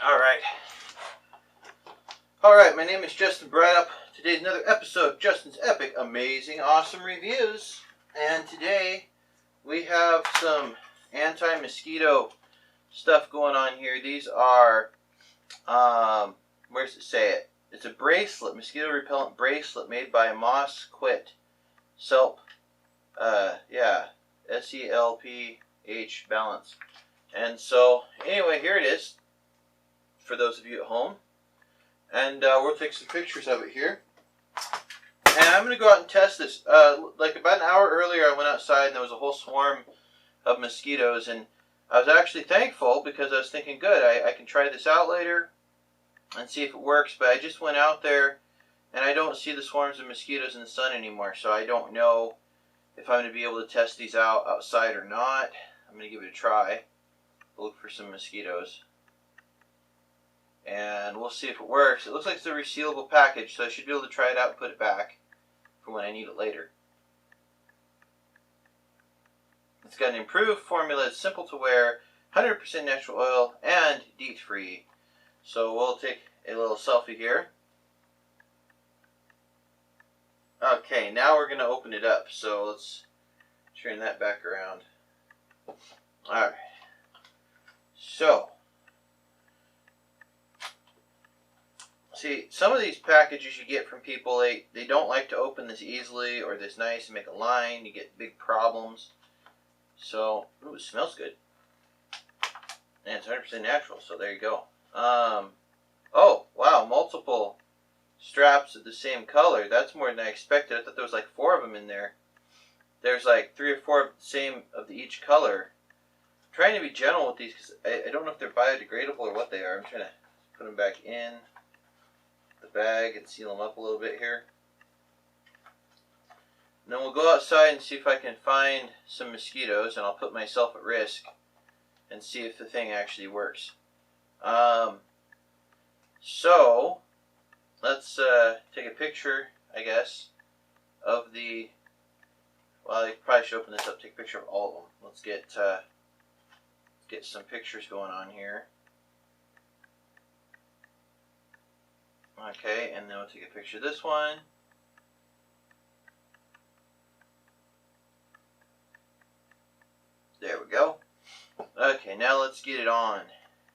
Alright, my name is Justin Braddup. Today's another episode of Justin's Epic Amazing Awesome Reviews. And today we have some anti-mosquito stuff going on here. These are, where does it say it? It's a bracelet, mosquito repellent bracelet made by MosquitoSpell. S-E-L-P-H balance. And so, anyway, here it is for those of you at home. And we'll take some pictures of it here. And I'm going to go out and test this. Like about an hour earlier, I went outside and there was a whole swarm of mosquitoes. And I was actually thankful because I was thinking, good, I can try this out later and see if it works. But I just went out there and I don't see the swarms of mosquitoes in the sun anymore. So I don't know if I'm going to be able to test these out outside or not. I'm going to give it a try. Look for some mosquitoes. And we'll see if it works. It looks like it's a re-sealable package, so I should be able to try it out and put it back for when I need it later. It's got an improved formula. It's simple to wear, 100% natural oil, and DEET-free. So we'll take a little selfie here. Okay, now we're going to open it up. So let's turn that back around. Alright. So, see, some of these packages you get from people, they don't like to open this easily or this nice and make a line. You get big problems. So, ooh, it smells good. And it's 100% natural, so there you go. Oh, wow, multiple straps of the same color. That's more than I expected. I thought there was like 4 of them in there. There's like 3 or 4 of the same of each color. I'm trying to be gentle with these because I don't know if they're biodegradable or what they are. I'm trying to put them back in the bag and seal them up a little bit here. And then we'll go outside and see if I can find some mosquitoes, and I'll put myself at risk and see if the thing actually works. So let's take a picture, I guess, of the. Well, I probably should open this up. Take a picture of all of them. Let's get some pictures going on here. Okay, and then we'll take a picture of this one. There we go. Okay, now let's get it on,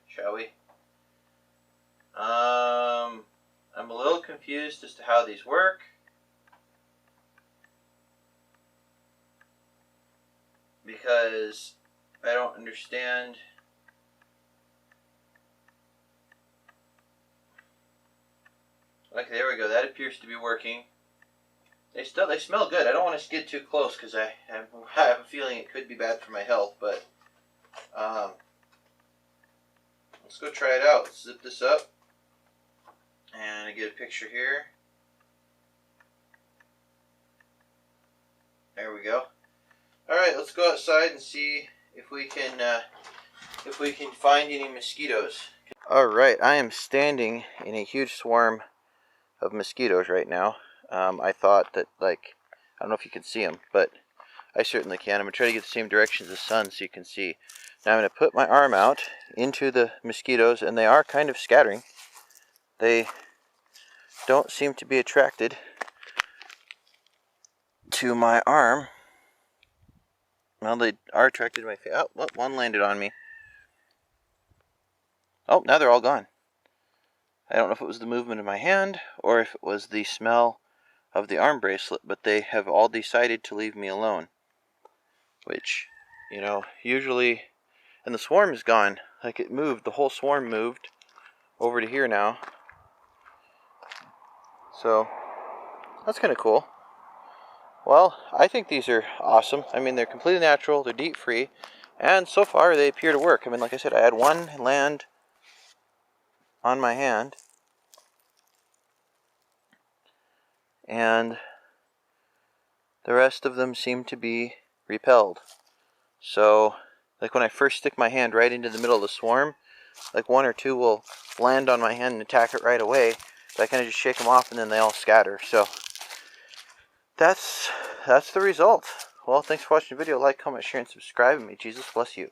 shall we? I'm a little confused as to how these work. Because I don't understand. Okay, there we go. That appears to be working. They smell good. I don't want to get too close because I have a feeling it could be bad for my health. But let's go try it out. Let's zip this up and I get a picture here. There we go. All right, let's go outside and see if we can find any mosquitoes. All right, I am standing in a huge swarm of mosquitoes right now. I thought that, like, I don't know if you can see them, but I certainly can. I'm going to try to get the same direction as the sun so you can see. Now I'm going to put my arm out into the mosquitoes, and they are kind of scattering. They don't seem to be attracted to my arm. Well, they are attracted to my face. Oh, look, one landed on me. Oh, now they're all gone. I don't know if it was the movement of my hand or if it was the smell of the arm bracelet, but they have all decided to leave me alone. Which, you know, usually, and the swarm is gone. Like, it moved, the whole swarm moved over to here now. So, that's kind of cool. Well, I think these are awesome. I mean, they're completely natural, they're DEET-free, and so far they appear to work. I mean, like I said, I had one land on my hand, and the rest of them seem to be repelled. So, like when I first stick my hand right into the middle of the swarm, like 1 or 2 will land on my hand and attack it right away, but I kind of just shake them off and then they all scatter. So, that's the result. Well, thanks for watching the video. Like, comment, share, and subscribe. And may Jesus bless you.